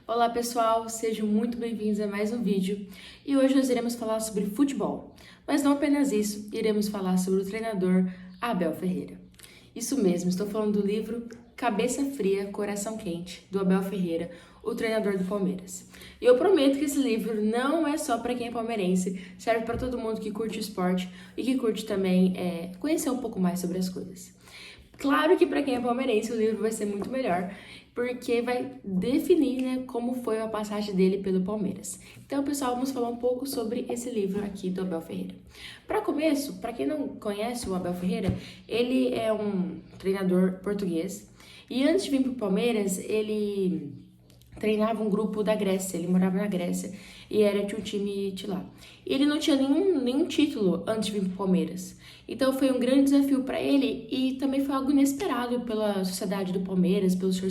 Olá pessoal, sejam muito bem-vindos a mais um vídeo e hoje nós iremos falar sobre futebol, mas não apenas isso, iremos falar sobre o treinador Abel Ferreira. Isso mesmo, estou falando do livro Cabeça Fria, Coração Quente, do Abel Ferreira, o treinador do Palmeiras. E eu prometo que esse livro não é só para quem é palmeirense, serve para todo mundo que curte esporte e que curte também conhecer um pouco mais sobre as coisas. Claro que para quem é palmeirense o livro vai ser muito melhor, porque vai definir, né, como foi a passagem dele pelo Palmeiras. Então, pessoal, vamos falar um pouco sobre esse livro aqui do Abel Ferreira. Para começo, para quem não conhece o Abel Ferreira, ele é um treinador português e antes de vir para o Palmeiras, ele treinava um grupo da Grécia, ele morava na Grécia e era de um time de lá. Ele não tinha nenhum título antes de vir para o Palmeiras. Então foi um grande desafio para ele e também foi algo inesperado pela sociedade do Palmeiras, pelos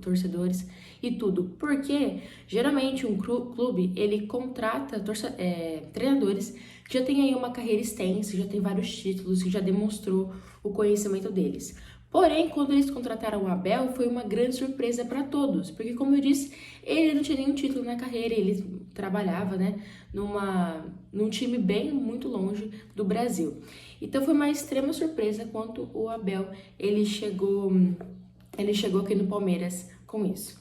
torcedores e tudo. Porque geralmente um clube ele contrata treinadores que já tem aí uma carreira extensa, já tem vários títulos, que já demonstrou o conhecimento deles. Porém, quando eles contrataram o Abel, foi uma grande surpresa para todos, porque como eu disse, ele não tinha nenhum título na carreira, ele trabalhava, né, num time bem muito longe do Brasil. Então foi uma extrema surpresa quando o Abel ele chegou aqui no Palmeiras com isso.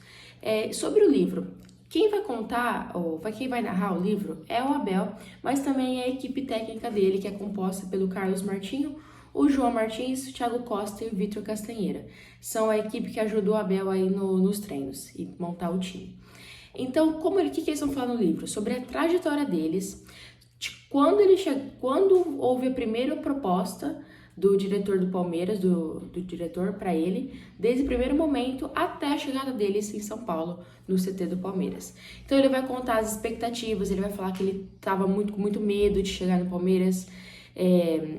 Sobre o livro, quem vai contar, ou quem vai narrar o livro é o Abel, mas também é a equipe técnica dele, que é composta pelo Carlos Martinho, o João Martins, o Thiago Costa e o Vitor Castanheira. São a equipe que ajudou o Abel aí nos treinos e montar o time. Então, o que eles vão falar no livro? Sobre a trajetória deles, de quando houve a primeira proposta do diretor do Palmeiras, do diretor para ele, desde o primeiro momento até a chegada deles em São Paulo, no CT do Palmeiras. Então ele vai contar as expectativas, ele vai falar que ele estava com muito medo de chegar no Palmeiras,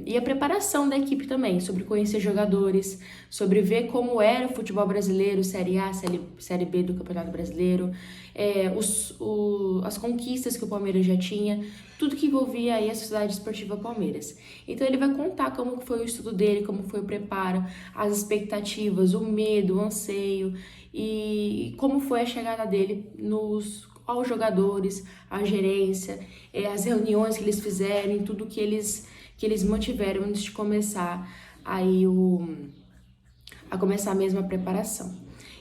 e a preparação da equipe também, sobre conhecer jogadores, sobre ver como era o futebol brasileiro, Série A, Série B do Campeonato Brasileiro, as conquistas que o Palmeiras já tinha, tudo que envolvia aí a Sociedade Esportiva Palmeiras. Então ele vai contar como foi o estudo dele, como foi o preparo, as expectativas, o medo, o anseio e como foi a chegada dele aos jogadores, à gerência, as reuniões que eles fizeram, em tudo que eles mantiveram antes de começar aí a começar mesmo a preparação.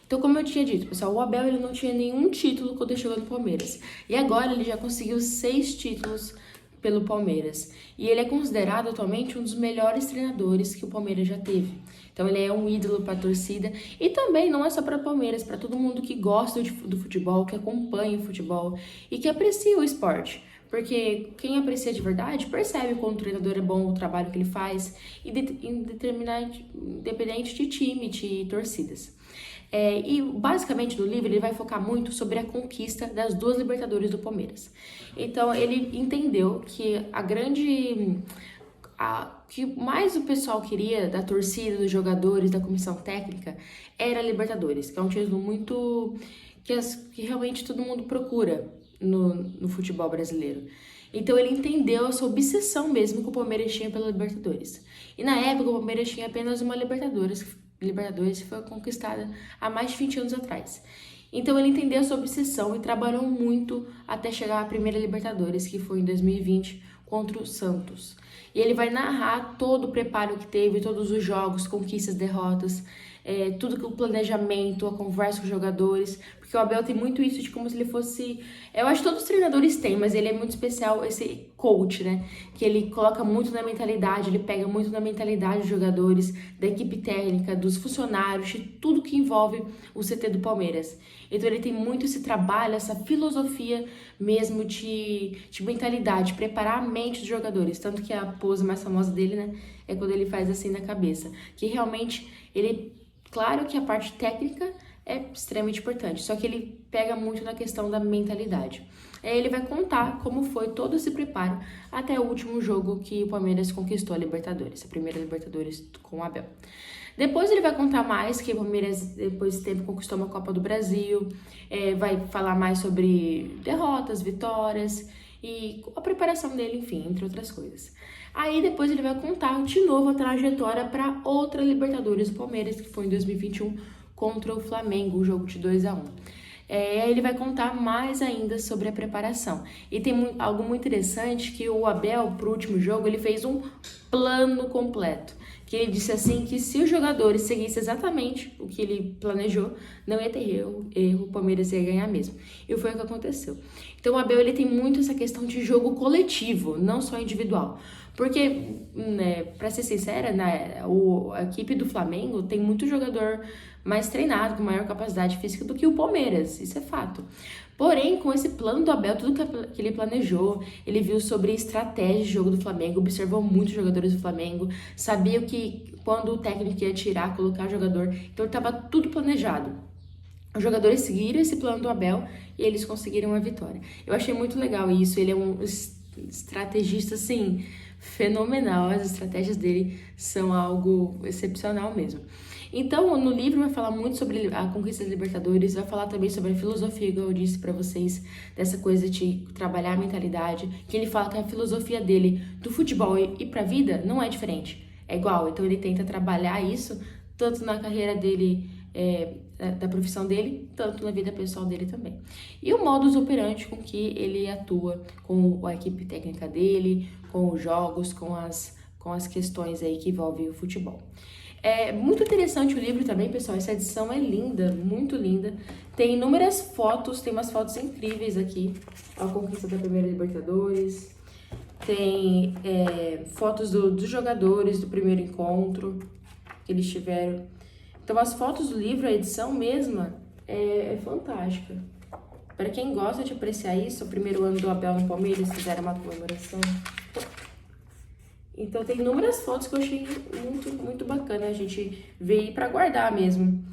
Então, como eu tinha dito, pessoal, o Abel ele não tinha nenhum título quando ele chegou no Palmeiras. E agora ele já conseguiu 6 títulos pelo Palmeiras. E ele é considerado atualmente um dos melhores treinadores que o Palmeiras já teve. Então ele é um ídolo para a torcida e também não é só para o Palmeiras, para todo mundo que gosta do futebol, que acompanha o futebol e que aprecia o esporte. Porque quem aprecia de verdade percebe quando o treinador é bom, o trabalho que ele faz, independente de time, de torcidas. E basicamente no livro ele vai focar muito sobre a conquista das 2 Libertadores do Palmeiras. Então ele entendeu que que mais o pessoal queria da torcida, dos jogadores, da comissão técnica, era a Libertadores, que é um título muito que realmente todo mundo procura no futebol brasileiro. Então ele entendeu essa obsessão mesmo que o Palmeiras tinha pela Libertadores. E na época o Palmeiras tinha apenas uma Libertadores que foi conquistada há mais de 20 anos atrás. Então ele entendeu essa obsessão e trabalhou muito até chegar à primeira Libertadores, que foi em 2020 contra o Santos. E ele vai narrar todo o preparo que teve, todos os jogos, conquistas, derrotas, tudo que o planejamento, a conversa com os jogadores, porque o Abel tem muito isso de como se ele fosse... Eu acho que todos os treinadores têm, mas ele é muito especial, esse coach, né? Que ele coloca muito na mentalidade, ele pega muito na mentalidade dos jogadores, da equipe técnica, dos funcionários, de tudo que envolve o CT do Palmeiras. Então ele tem muito esse trabalho, essa filosofia mesmo de mentalidade, preparar a mente dos jogadores. Tanto que a pose mais famosa dele, né, é quando ele faz assim na cabeça. Que realmente claro que a parte técnica é extremamente importante, só que ele pega muito na questão da mentalidade. Ele vai contar como foi todo esse preparo até o último jogo que o Palmeiras conquistou a Libertadores, a primeira Libertadores com o Abel. Depois ele vai contar mais que o Palmeiras, depois desse tempo, conquistou uma Copa do Brasil, vai falar mais sobre derrotas, vitórias e a preparação dele, enfim, entre outras coisas. Aí depois ele vai contar de novo a trajetória para outra Libertadores do Palmeiras, que foi em 2021 contra o Flamengo, um jogo de 2-1. ele vai contar mais ainda sobre a preparação. E tem algo muito interessante que o Abel, pro último jogo, ele fez um plano completo. Que ele disse assim que se os jogadores seguissem exatamente o que ele planejou, não ia ter erro, o Palmeiras ia ganhar mesmo. E foi o que aconteceu. Então o Abel, ele tem muito essa questão de jogo coletivo, não só individual. Porque, né, pra ser sincera, a equipe do Flamengo tem muito jogador mais treinado, com maior capacidade física do que o Palmeiras, isso é fato. Porém, com esse plano do Abel, tudo que ele planejou, ele viu sobre estratégia de jogo do Flamengo, observou muitos jogadores do Flamengo, sabia que quando o técnico ia tirar, colocar o jogador, então estava tudo planejado. Os jogadores seguiram esse plano do Abel e eles conseguiram a vitória. Eu achei muito legal isso, ele é um estrategista, assim, fenomenal, as estratégias dele são algo excepcional mesmo. Então, no livro vai falar muito sobre a conquista da Libertadores, vai falar também sobre a filosofia, igual eu disse pra vocês, dessa coisa de trabalhar a mentalidade, que ele fala que a filosofia dele do futebol e pra vida não é diferente, é igual. Então ele tenta trabalhar isso, tanto na carreira dele, da profissão dele, tanto na vida pessoal dele também. E o modus operandi com que ele atua com a equipe técnica dele, com os jogos, com as questões aí que envolvem o futebol. É muito interessante o livro também, pessoal, essa edição é linda, muito linda. Tem inúmeras fotos, tem umas fotos incríveis aqui, a conquista da primeira Libertadores, tem fotos dos jogadores do primeiro encontro que eles tiveram. Então as fotos do livro, a edição mesma, é fantástica. Para quem gosta de apreciar isso, o primeiro ano do Abel no Palmeiras, fizeram uma comemoração. Então tem inúmeras fotos que eu achei muito, muito bacana a gente ver para guardar mesmo,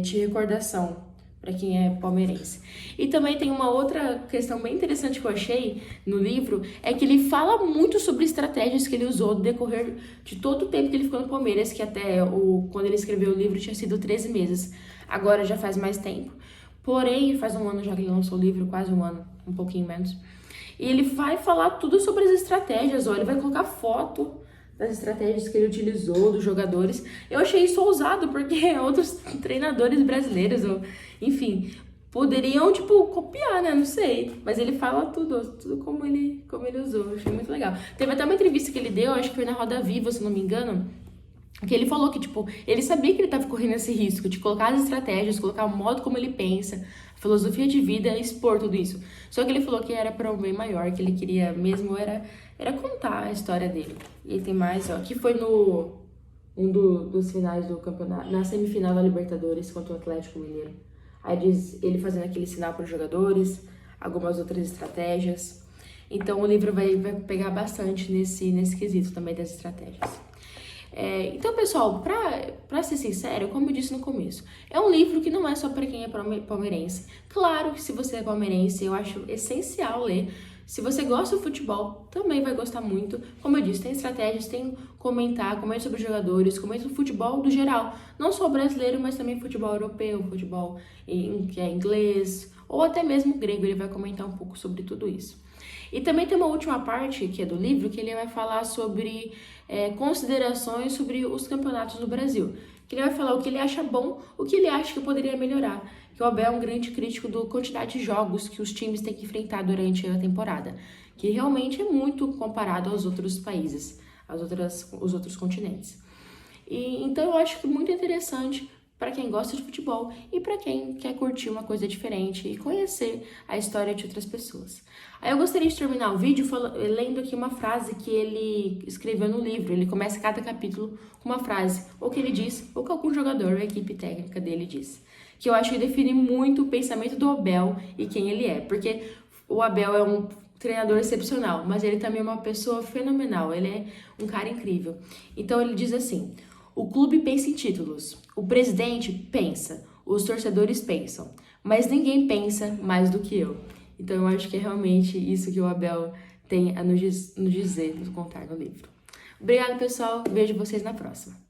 de recordação para quem é palmeirense. E também tem uma outra questão bem interessante que eu achei no livro, é que ele fala muito sobre estratégias que ele usou no decorrer de todo o tempo que ele ficou no Palmeiras, que até quando ele escreveu o livro tinha sido 13 meses, agora já faz mais tempo. Porém, faz um ano já que ele lançou o livro, quase um ano, um pouquinho menos. E ele vai falar tudo sobre as estratégias, ele vai colocar foto das estratégias que ele utilizou, dos jogadores. Eu achei isso ousado, porque outros treinadores brasileiros, enfim, poderiam, copiar, né? Não sei. Mas ele fala tudo como ele usou. Eu achei muito legal. Teve até uma entrevista que ele deu, acho que foi na Roda Viva, se não me engano, que ele falou que, ele sabia que ele estava correndo esse risco de colocar as estratégias, colocar o modo como ele pensa, a filosofia de vida, expor tudo isso. Só que ele falou que era para um bem maior, que ele queria mesmo era contar a história dele. E tem mais, que foi dos finais do campeonato, na semifinal da Libertadores contra o Atlético Mineiro. Aí diz ele fazendo aquele sinal para os jogadores, algumas outras estratégias. Então o livro vai pegar bastante nesse quesito também das estratégias. Então, pessoal, pra ser sincero, como eu disse no começo, é um livro que não é só para quem é palmeirense. Claro que se você é palmeirense, eu acho essencial ler. Se você gosta do futebol, também vai gostar muito. Como eu disse, tem estratégias, tem comenta sobre os jogadores, comenta o futebol do geral. Não só brasileiro, mas também futebol europeu, futebol que é inglês, ou até mesmo grego, ele vai comentar um pouco sobre tudo isso. E também tem uma última parte, que é do livro, que ele vai falar sobre considerações sobre os campeonatos do Brasil. Que ele vai falar o que ele acha bom, o que ele acha que poderia melhorar. Que o Abel é um grande crítico da quantidade de jogos que os times têm que enfrentar durante a temporada. Que realmente é muito comparado aos outros países, os outros continentes. Então eu acho que muito interessante para quem gosta de futebol e para quem quer curtir uma coisa diferente e conhecer a história de outras pessoas. Aí eu gostaria de terminar o vídeo lendo aqui uma frase que ele escreveu no livro. Ele começa cada capítulo com uma frase, ou que ele diz, ou que algum jogador, a equipe técnica dele diz. Que eu acho que define muito o pensamento do Abel e quem ele é. Porque o Abel é um treinador excepcional, mas ele também é uma pessoa fenomenal. Ele é um cara incrível. Então ele diz assim: o clube pensa em títulos, o presidente pensa, os torcedores pensam, mas ninguém pensa mais do que eu. Então eu acho que é realmente isso que o Abel tem a nos dizer, nos contar no livro. Obrigada, pessoal. Vejo vocês na próxima.